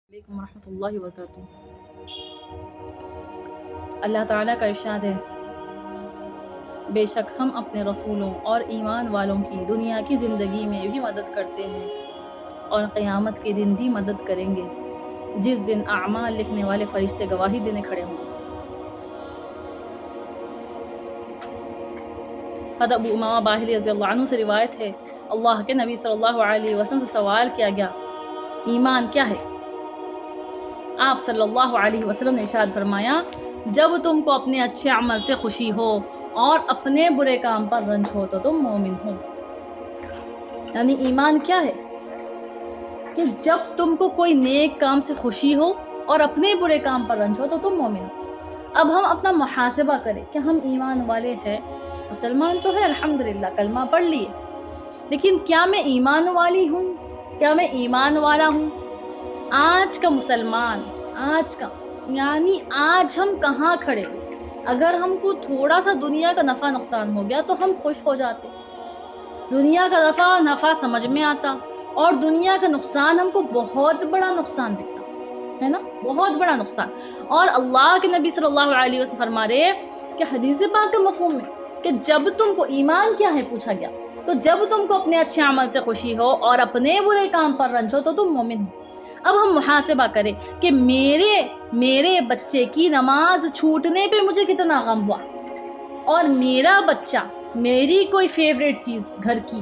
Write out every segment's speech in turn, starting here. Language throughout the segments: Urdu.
علیکم ورحمۃ اللہ وبرکاتہ۔ اللہ تعالیٰ کا ارشاد ہے، بے شک ہم اپنے رسولوں اور ایمان والوں کی دنیا کی زندگی میں بھی مدد کرتے ہیں اور قیامت کے دن بھی مدد کریں گے، جس دن اعمال لکھنے والے فرشتے گواہی دینے کھڑے ہوں گے۔ حضرت ابو امامہ باہلی رضی اللہ عنہ سے روایت ہے، اللہ کے نبی صلی اللہ علیہ وسلم سے سوال کیا گیا، ایمان کیا ہے؟ آپ صلی اللہ علیہ وسلم نے ارشاد فرمایا، جب تم کو اپنے اچھے عمل سے خوشی ہو اور اپنے برے کام پر رنج ہو تو تم مومن ہو۔ یعنی ایمان کیا ہے کہ جب تم کو کوئی نیک کام سے خوشی ہو اور اپنے برے کام پر رنج ہو تو تم مومن ہو۔ اب ہم اپنا محاسبہ کریں کہ ہم ایمان والے ہیں، مسلمان تو ہے الحمدللہ، کلمہ پڑھ لیے، لیکن کیا میں ایمان والی ہوں؟ کیا میں ایمان والا ہوں؟ آج کا مسلمان، یعنی آج ہم کہاں کھڑے ہوئے؟ اگر ہم کو تھوڑا سا دنیا کا نفع نقصان ہو گیا تو ہم خوش ہو جاتے، دنیا کا نفع سمجھ میں آتا، اور دنیا کا نقصان ہم کو بہت بڑا نقصان دکھتا ہے نا، بہت بڑا نقصان۔ اور اللہ کے نبی صلی اللہ علیہ وسلم فرما رہے کہ حدیث پاک کا مفہوم ہے کہ جب تم کو ایمان کیا ہے پوچھا گیا، تو جب تم کو اپنے اچھے عمل سے خوشی ہو اور اپنے برے کام پر رنج ہو تو تم مومن ہو۔ اب ہم محاسبہ کریں کہ میرے بچے کی نماز چھوٹنے پہ مجھے کتنا غم ہوا، اور میرا بچہ میری کوئی فیوریٹ چیز، گھر کی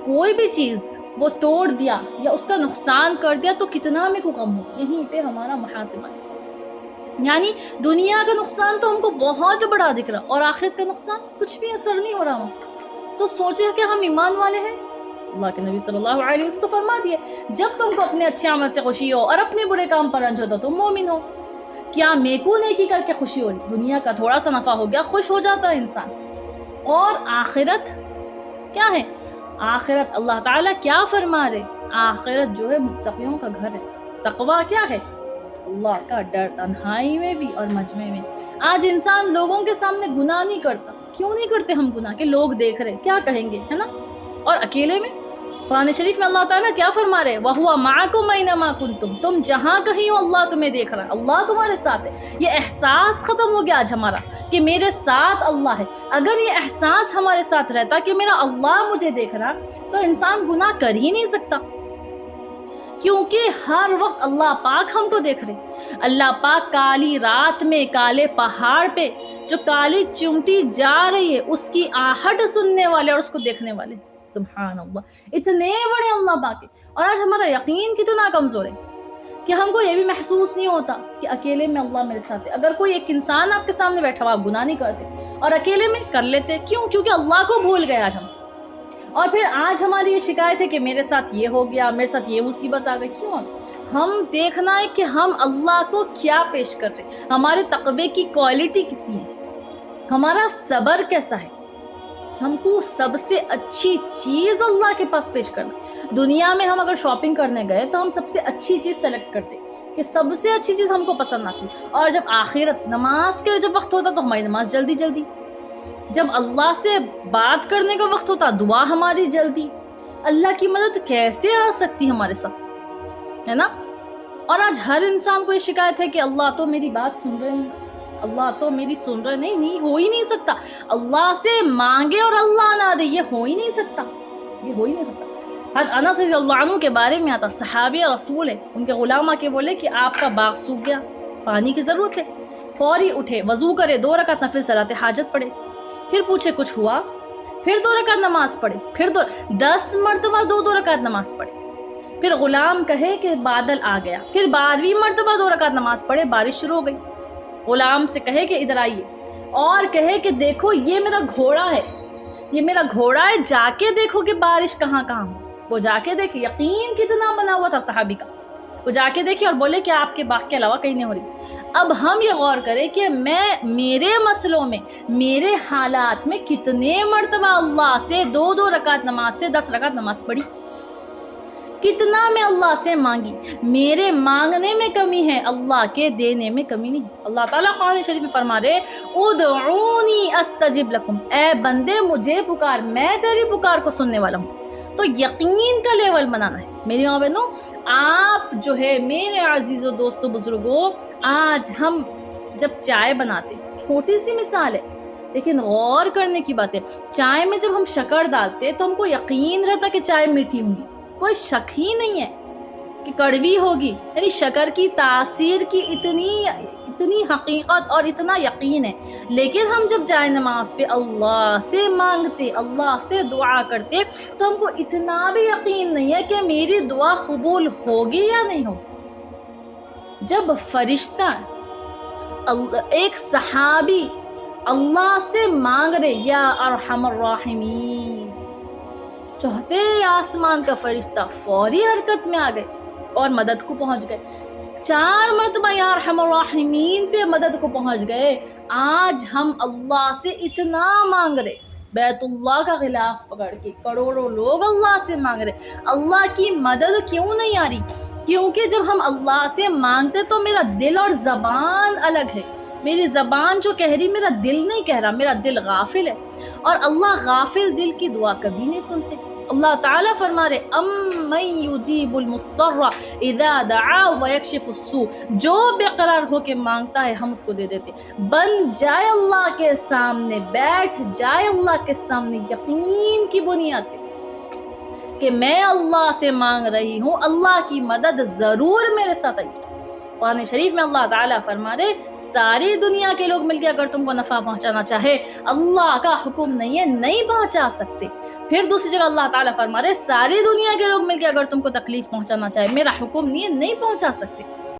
کوئی بھی چیز وہ توڑ دیا یا اس کا نقصان کر دیا تو کتنا میرے کو غم ہو۔ یہیں پہ ہمارا محاسبہ ہے، یعنی دنیا کا نقصان تو ہم کو بہت بڑا دکھ رہا اور آخرت کا نقصان کچھ بھی اثر نہیں ہو رہا ہوں، تو سوچے کہ ہم ایمان والے ہیں۔ اللہ کے نبی صلی اللہ علیہ وسلم تو فرما دیے، جب تم کو اپنے اچھے عمل سے خوشی ہو اور اپنے برے کام پر رنج ہو تو تم مومن ہو۔ کیا میکو نیکی کر کے خوشی ہو رہی؟ دنیا کا تھوڑا سا نفع ہو گیا خوش ہو جاتا ہے انسان۔ اور آخرت کیا ہے؟ آخرت اللہ تعالیٰ کیا فرما رہے؟ آخرت جو ہے متقیوں کا گھر ہے۔ تقویٰ کیا ہے؟ اللہ کا ڈر، تنہائی میں بھی اور مجمع میں۔ آج انسان لوگوں کے سامنے گناہ نہیں کرتا۔ کیوں نہیں کرتے ہم گناہ؟ کہ لوگ دیکھ رہے، کیا کہیں گے، ہے نا؟ اور اکیلے میں قرآن شریف میں اللہ تعالیٰ کیا فرما رہے؟ وَهُوَ مَعَكُمْ أَيْنَمَا كُنْتُمْ، تم جہاں کہیں ہو اللہ تمہیں دیکھ رہا ہے، اللہ تمہارے ساتھ ہے۔ یہ احساس ختم ہو گیا آج ہمارا کہ میرے ساتھ اللہ ہے۔ اگر یہ احساس ہمارے ساتھ رہتا کہ میرا اللہ مجھے دیکھ رہا تو انسان گناہ کر ہی نہیں سکتا، کیونکہ ہر وقت اللہ پاک ہم کو دیکھ رہے۔ اللہ پاک کالی رات میں کالے پہاڑ پہ جو کالی چمٹی جا رہی ہے اس کی آہٹ سننے والے اور اس کو دیکھنے والے، سبحان اللہ، اتنے بڑے اللہ پاک ہے۔ اور آج ہمارا یقین کتنا کمزور ہے کہ ہم کو یہ بھی محسوس نہیں ہوتا کہ اکیلے میں اللہ میرے ساتھ ہے۔ اگر کوئی ایک انسان آپ کے سامنے بیٹھا ہوا، آپ گناہ نہیں کرتے اور اکیلے میں کر لیتے، کیوں؟ کیونکہ اللہ کو بھول گئے آج ہم۔ اور پھر آج ہماری یہ شکایت ہے کہ میرے ساتھ یہ ہو گیا، میرے ساتھ یہ مصیبت آ گئی۔ کیوں؟ ہم دیکھنا ہے کہ ہم اللہ کو کیا پیش کر رہے، ہمارے تقوی کی کوالٹی کتنی ہے، ہمارا صبر کیسا ہے۔ ہم کو سب سے اچھی چیز اللہ کے پاس پیش کرنا۔ دنیا میں ہم اگر شاپنگ کرنے گئے تو ہم سب سے اچھی چیز سلیکٹ کرتے کہ سب سے اچھی چیز ہم کو پسند آتی، اور جب آخرت نماز کے جب وقت ہوتا تو ہماری نماز جلدی، جب اللہ سے بات کرنے کا وقت ہوتا دعا ہماری جلدی۔ اللہ کی مدد کیسے آ سکتی ہمارے ساتھ، ہے نا؟ اور آج ہر انسان کو یہ شکایت ہے کہ اللہ تو میری بات سن رہے ہیں، اللہ تو میری سن رہے نہیں، ہو ہی نہیں سکتا۔ اللہ سے مانگے اور اللہ نہ دے، یہ ہو ہی نہیں سکتا، یہ ہو ہی نہیں سکتا۔ حضرت انس رضی اللہ عنہ کے بارے میں آتا، صحابی رسول ہے، ان کے غلام آ کے بولے کہ آپ کا باغ سوکھ گیا، پانی کی ضرورت ہے۔ فوری اٹھے، وضو کرے، 2 رکعت نفل صلاۃ حاجت پڑھے، پھر پوچھے کچھ ہوا، پھر 2 رکعت نماز پڑھے، پھر 10 مرتبہ 2 رکعت نماز پڑھے۔ پھر غلام کہے کہ بادل آ گیا، پھر 12ویں مرتبہ 2 رکعت نماز پڑھے، بارش شروع ہو گئی۔ غلام سے کہے کہ ادھر آئیے، اور کہے کہ دیکھو یہ میرا گھوڑا ہے، یہ میرا گھوڑا ہے، جا کے دیکھو کہ بارش کہاں ہو۔ وہ جا کے دیکھے، یقین کتنا بنا ہوا تھا صحابی کا، وہ جا کے دیکھے اور بولے کہ آپ کے باغ کے علاوہ کہیں نہیں ہو رہی۔ اب ہم یہ غور کریں کہ میں میرے مسئلوں میں، میرے حالات میں کتنے مرتبہ اللہ سے 2 رکعت نماز سے 10 رکعت نماز پڑھی، کتنا میں اللہ سے مانگی۔ میرے مانگنے میں کمی ہے، اللہ کے دینے میں کمی نہیں۔ اللہ تعالیٰ قرآن شریف میں فرما رہے، ادعونی استجب لکم، اے بندے مجھے پکار، میں تیری پکار کو سننے والا ہوں۔ تو یقین کا لیول بنانا ہے، میری ماں بہنوں، آپ جو ہے میرے عزیزوں دوستوں بزرگوں، آج ہم جب چائے بناتے، چھوٹی سی مثال ہے لیکن غور کرنے کی بات ہے، چائے میں جب ہم شکر ڈالتے تو ہم کو یقین رہتا کہ چائے میٹھی ہوں گی، کوئی شک ہی نہیں ہے کہ کڑوی ہوگی، یعنی شکر کی تاثیر کی اتنی حقیقت اور اتنا یقین ہے، لیکن ہم جب جائے نماز پہ اللہ سے مانگتے، اللہ سے دعا کرتے تو ہم کو اتنا بھی یقین نہیں ہے کہ میری دعا قبول ہوگی یا نہیں ہوگی۔ جب فرشتہ ایک صحابی اللہ سے مانگ رہے یا ارحم الراحمین، چوتھے آسمان کا فرشتہ فوری حرکت میں آ گئے اور مدد کو پہنچ گئے، 4 مرتبہ یا ارحم الراحمین پہ مدد کو پہنچ گئے۔ آج ہم اللہ سے اتنا مانگ رہے، بیت اللہ کا غلاف پکڑ کے کروڑوں لوگ اللہ سے مانگ رہے، اللہ کی مدد کیوں نہیں آ رہی؟ کیونکہ جب ہم اللہ سے مانگتے تو میرا دل اور زبان الگ ہے، میری زبان جو کہہ رہی میرا دل نہیں کہہ رہا، میرا دل غافل ہے، اور اللہ غافل دل کی دعا کبھی نہیں سنتے۔ اللہ تعالیٰ فرما رہے امن یجیب المضطر اذا دعا ویکشف السوء، جو بے قرار ہو کے مانگتا ہے ہم اس کو دے دیتے، بن جائے اللہ کے سامنے، بیٹھ جائے اللہ کے سامنے یقین کی بنیاد پہ کہ میں اللہ سے مانگ رہی ہوں، اللہ کی مدد ضرور میرے ساتھ آئی۔ قرآن شریف میں اللہ تعالیٰ فرما رہے ساری دنیا کے لوگ مل کے اگر تم کو نفع پہنچانا چاہے، اللہ کا حکم نہیں ہے، نہیں پہنچا سکتے۔ پھر دوسری جگہ اللہ تعالیٰ فرما رہے ساری دنیا کے لوگ مل کے اگر تم کو تکلیف پہنچانا چاہے، میرا حکم نہیں ہے، نہیں پہنچا سکتے۔